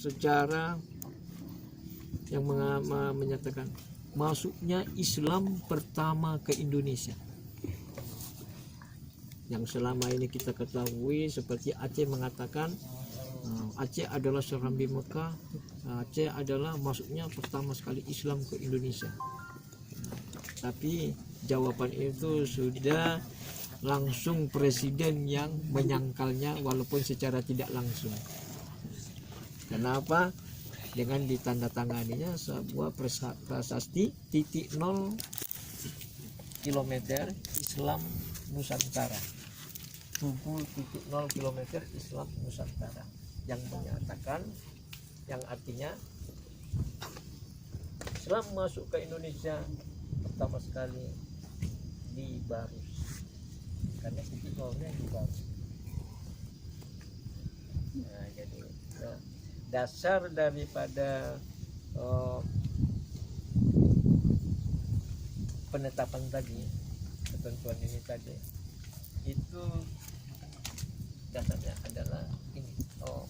sejarah yang menyatakan masuknya Islam pertama ke Indonesia. Yang selama ini kita ketahui seperti Aceh mengatakan Aceh adalah serambi Mekah, Aceh adalah masuknya pertama sekali Islam ke Indonesia. Tapi jawaban itu sudah langsung presiden yang menyangkalnya walaupun secara tidak langsung. Kenapa? Dengan ditandatanganinya sebuah prasasti titik 0 kilometer Islam Nusantara. 7.0 kilometer Islam Nusantara yang menyatakan, yang artinya Islam masuk ke Indonesia pertama sekali di Barus, karena titik nolnya di Barus. Nah, jadi dasar daripada penetapan tadi, ketentuan ini tadi, itu dasarnya adalah ini,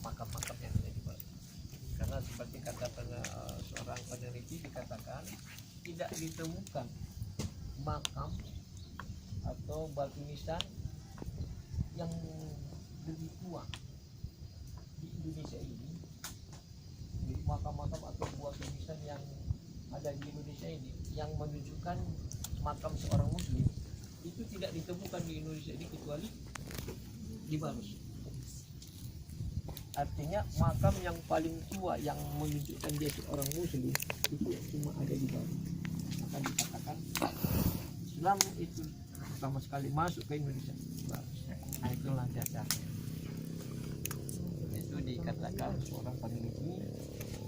makam-makam yang ada di Barus. Karena seperti kata seorang peneliti dikatakan tidak ditemukan makam atau batu nisan yang lebih tua di Indonesia ini. Jadi makam-makam atau batu nisan yang ada di Indonesia ini yang menunjukkan makam seorang muslim itu tidak ditemukan di Indonesia ini kecuali di Barus. Artinya makam yang paling tua yang menunjukkan dia seorang muslim itu cuma ada di Barus. Maka dikatakan Islam itu pertama sekali masuk ke Indonesia. Nah, itulah dasarnya. Itu dikatakan seorang peneliti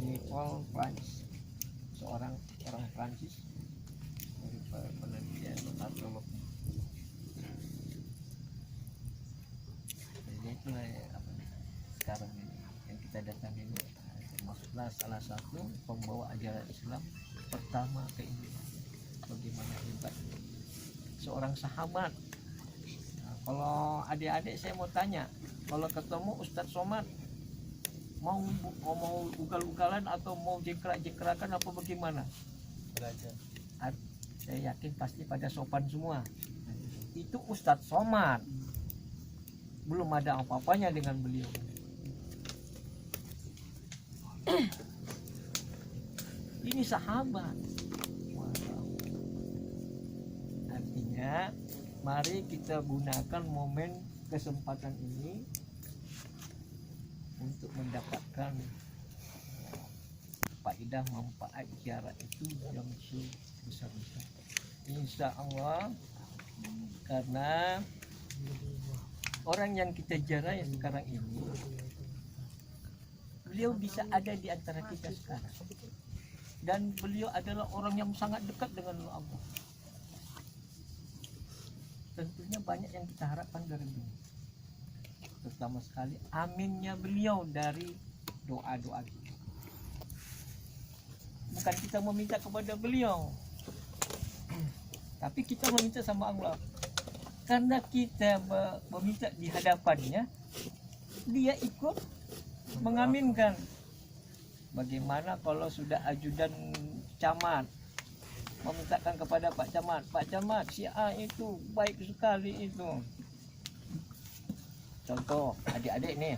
Nicole Prancis, seorang Prancis dari penelitian arkeologi. Jadi itulah sekarang ini yang kita datang ini termasuklah salah satu pembawa ajaran Islam pertama ke Indonesia. Bagaimana hebat seorang sahabat. Nah, kalau adik-adik saya mau tanya, kalau ketemu Ustadz Somad mau ugal-ugalan atau mau jekrak-jekrakan apa bagaimana? Belajar. Saya yakin pasti pada sopan semua. Itu Ustadz Somad, belum ada apa-apanya dengan beliau. Ini sahabat. Artinya mari kita gunakan momen kesempatan ini untuk mendapatkan faedah manfaat ziarah itu yang sebesar-besar. Insya Allah, karena orang yang kita ziarah yang sekarang ini, beliau bisa ada di antara kita sekarang, dan beliau adalah orang yang sangat dekat dengan Allah. Tentunya banyak yang kita harapkan dari beliau, terutama sekali aminnya beliau dari doa-doa kita. Bukan kita meminta kepada beliau, tapi kita meminta sama Allah. Karena kita meminta di hadapannya, dia ikut mengaminkan. Bagaimana kalau sudah ajudan camat memintakan kepada Pak Camat, si A itu baik sekali itu. Contoh adik-adik nih,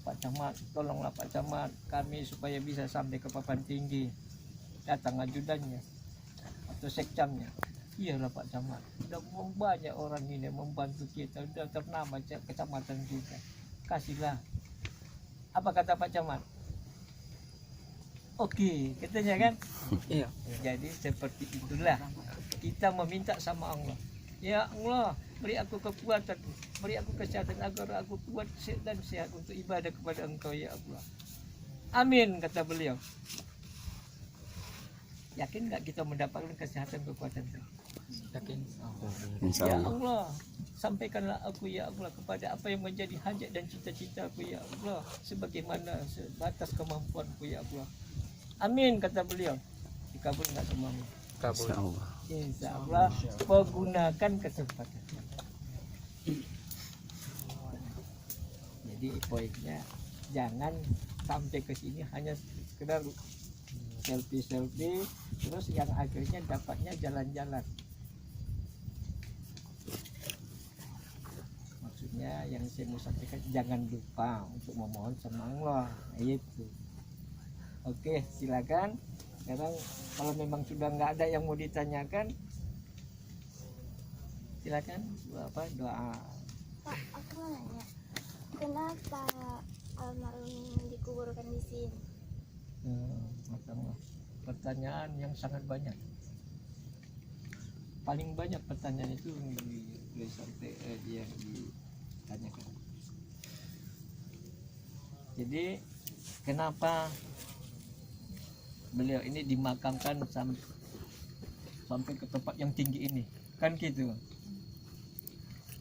Pak Camat, tolonglah Pak Camat kami supaya bisa sampai ke papan tinggi. Datang ajudannya atau sekcamnya. Iyalah Pak Camat, sudah banyak orang ini membantu kita, sudah ternama kecamatan kita. Kasihlah. Apa kata Pak Camat? Oke, katanya kan? Iya. Jadi seperti itulah kita meminta sama Allah. Ya Allah, beri aku kekuatan, beri aku kesehatan agar aku kuat dan sehat untuk ibadah kepada Engkau ya Allah. Amin, kata beliau. Yakin nggak kita mendapatkan kesehatan kekuatan? Yakin. Ya Allah, sampaikanlah aku ya Allah kepada apa yang menjadi hajat dan cita-cita aku ya Allah, sebagaimana sebatas kemampuanku ya Allah. Amin, kata beliau. Dikabul nggak semuanya? Kabul. Insya Allah. Pergunakan kesempatan. Jadi poinnya jangan sampai ke sini hanya sekedar selfie, terus yang akhirnya dapatnya jalan-jalan. Maksudnya yang saya mau sampaikan, jangan lupa untuk memohon sama Allah, itu. Oke, silakan. Sekarang kalau memang sudah nggak ada yang mau ditanyakan, silakan doa. Pak, aku mau nanya, kenapa almarhum dikuburkan di sini? Pertanyaan yang sangat banyak. Paling banyak pertanyaan itu sampai dia ditanyakan. Jadi kenapa beliau ini dimakamkan sampai ke tempat yang tinggi ini? Kan gitu.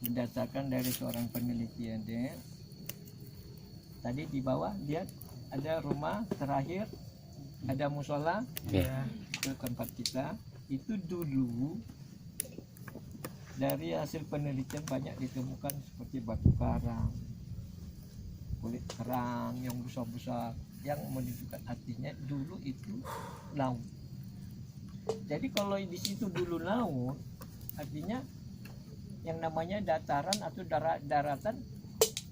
Berdasarkan dari seorang penelitian dia, tadi di bawah dia ada rumah terakhir, ada musola, ke tempat kita. Itu dulu dari hasil penelitian banyak ditemukan seperti batu karang, kulit kerang yang besar-besar, yang menunjukkan artinya dulu itu laut. Jadi kalau di situ dulu laut, artinya yang namanya dataran atau daratan,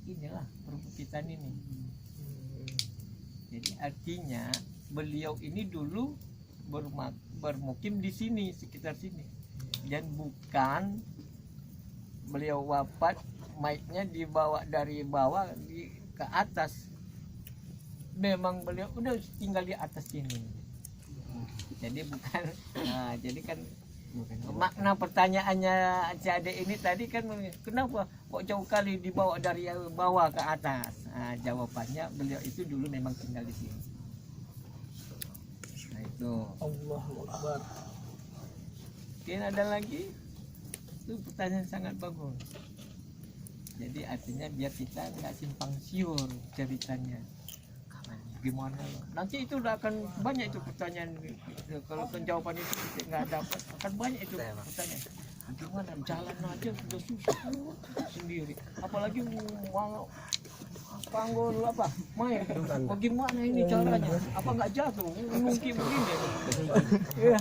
inilah perbukitan ini. Jadi artinya beliau ini dulu bermukim di sini, sekitar sini, dan bukan beliau wafat mayatnya dibawa dari bawah ke atas. Memang beliau udah tinggal di atas sini. Jadi bukan, jadi kan makna pertanyaannya si Ade ini tadi kan, kenapa kok jauh kali dibawa dari bawah ke atas? Jawabannya beliau itu dulu memang tinggal di sini. Nah itu. Allahu Akbar. Mungkin ada lagi? Itu pertanyaan sangat bagus. Jadi artinya biar kita nggak simpang siur ceritanya. Gimana? Nanti itu udah akan banyak itu pertanyaan. Kalau jawaban itu kita nggak dapat, akan banyak itu pertanyaan. Gimana? Jalan aja sudah susah sendiri. Apalagi mau panggul apa? Main. Bagaimana ini caranya? Apa nggak jatuh? Mungkin begini. Ya.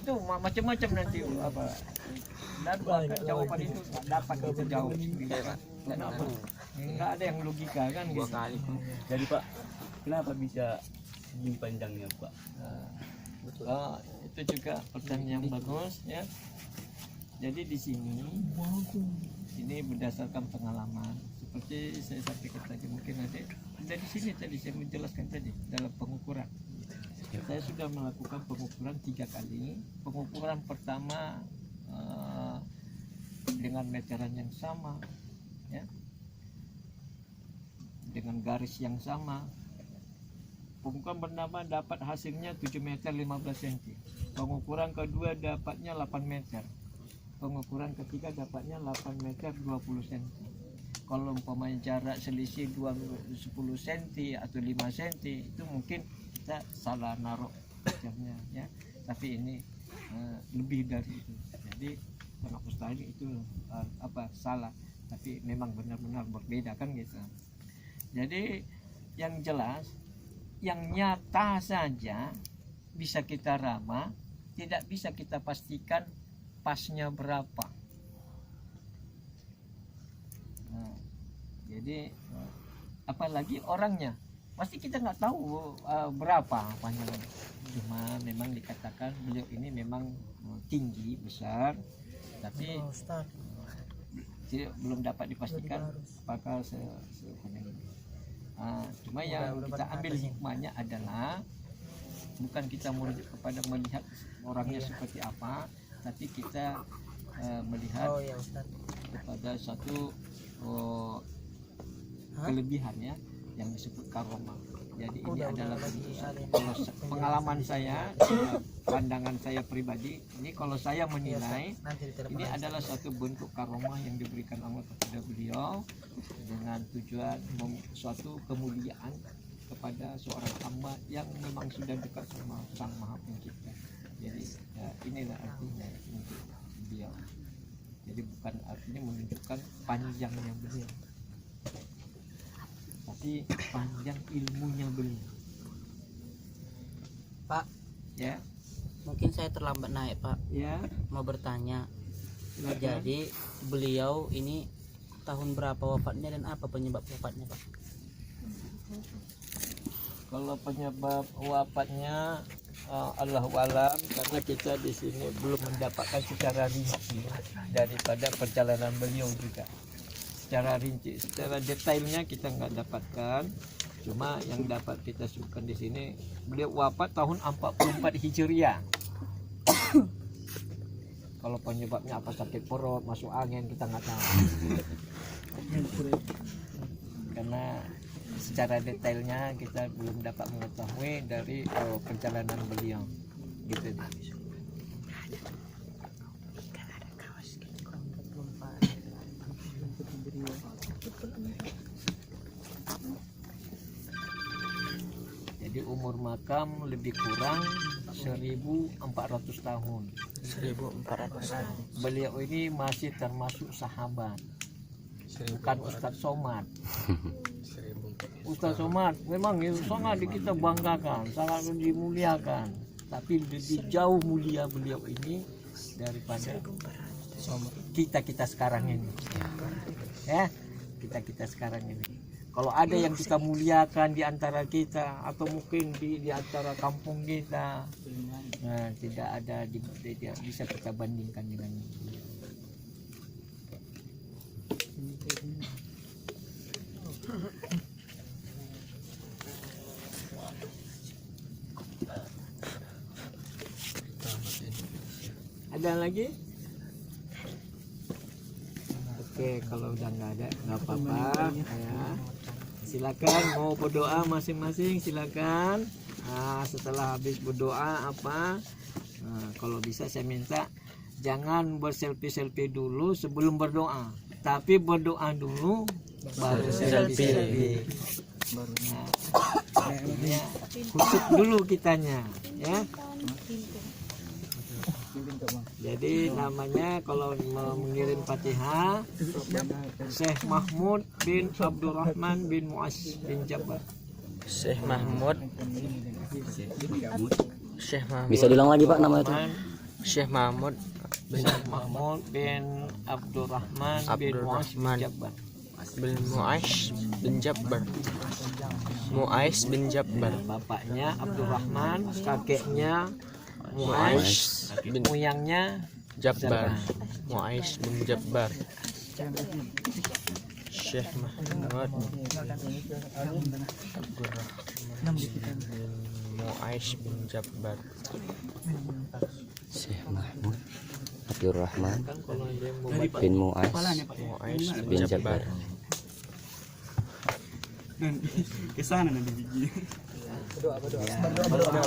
Itu macam-macam nanti apa? Dan bahkan jawaban itu nggak dapat kita jawab sendiri. Kenapa? Nggak ada yang logika kan gitu. Jadi Pak, kenapa bisa segini panjangnya Pak? Itu juga pertanyaan yang bagus ya. Jadi di sini ini berdasarkan pengalaman seperti saya sampaikan tadi, mungkin ada di sini tadi saya menjelaskan tadi dalam pengukuran. Saya sudah melakukan pengukuran 3 kali. Pengukuran pertama dengan meteran yang sama, ya, dengan garis yang sama. Pengukuran pertama dapat hasilnya 7 meter 15 cm. Pengukuran kedua dapatnya 8 meter. Pengukuran ketiga dapatnya 8 meter 20 cm. Kalau umpamanya jarak selisih 10 cm atau 5 cm, itu mungkin kita salah naruh meternya, ya. Tapi ini lebih dari itu. Jadi sangat mustahil itu salah. Tapi memang benar-benar berbeda kan gitu. Jadi yang jelas, yang nyata saja bisa kita raba, tidak bisa kita pastikan pasnya berapa. Jadi apalagi orangnya, pasti kita nggak tahu berapa apanya. Cuma memang dikatakan beliau ini memang tinggi besar, tapi belum dapat dipastikan apakah sepenuhnya. Cuma yang kita ambil hikmahnya adalah bukan kita merujuk kepada melihat orangnya seperti apa, tapi kita melihat kepada satu kelebihannya yang disebut karomah. Jadi ini adalah pengalaman saya, pandangan saya pribadi. Ini kalau saya menilai, ini adalah satu bentuk karomah yang diberikan Allah kepada beliau dengan tujuan suatu kemuliaan kepada seorang hamba yang memang sudah dekat sama Sang Maha Pencipta. Jadi inilah artinya untuk beliau. Jadi bukan artinya menunjukkan panjangnya beliau, tapi berarti panjang ilmunya beliau. Pak, Ya, mungkin saya terlambat naik Pak. ya. Mau bertanya. Silakan. Jadi beliau ini tahun berapa wafatnya dan apa penyebab wafatnya Pak? Kalau penyebab wafatnya Allahu alam, karena kita di sini belum mendapatkan secara rinci daripada perjalanan beliau juga. Secara rinci, secara detailnya kita nggak dapatkan. Cuma yang dapat kita sebutkan di sini, beliau wafat tahun 44 Hijriah. Kalau penyebabnya apa, sakit perut, masuk angin, kita nggak tahu. Karena secara detailnya kita belum dapat mengetahui dari perjalanan beliau. Gitu. Jadi umur makam lebih kurang 1400 tahun. 1400. Beliau ini masih termasuk sahabat, bukan Ustadz Somad. Ustadz Somad memang sangat kita banggakan, sangat dimuliakan, tapi lebih jauh mulia beliau ini daripada kita sekarang ini. Ya, kita sekarang ini. Kalau ada yang kita muliakan di antara kita, atau mungkin di antara kampung kita, nah tidak ada tidak bisa kita bandingkan dengan beliau. Ada lagi? Oke, kalau udah nggak ada, nggak apa-apa. Ya. Silakan mau berdoa masing-masing, silakan. Nah, setelah habis berdoa apa? Nah, kalau bisa saya minta jangan berselfie dulu sebelum berdoa, tapi berdoa dulu baru selfie. Nah, artinya khusyuk dulu kitanya, ya. Jadi namanya kalau mau mengirim Fatihah, Syekh Mahmud bin Abdurrahman bin Mu'az bin Jabbar. Syekh Mahmud. Bisa diulang lagi Pak namanya itu? Syekh Mahmud Syekh Mahmud bin Abdurrahman bin Mu'az bin Jabbar. bin Mu'aish bin Jabbar. Mu'aish bin Jabbar. Bapaknya Abdurrahman, kakeknya Mu'aish bin moyangnya Jabbar. Mu'aish bin Jabbar. Syekh Mahmud Abdurrahman bin Mu'aish bin Jabbar. Syekh Mahmud Abdurrahman kan kalau dia mau bin Mu'az Mu'aish bin Jabbar. Kesana nanti biji. ya,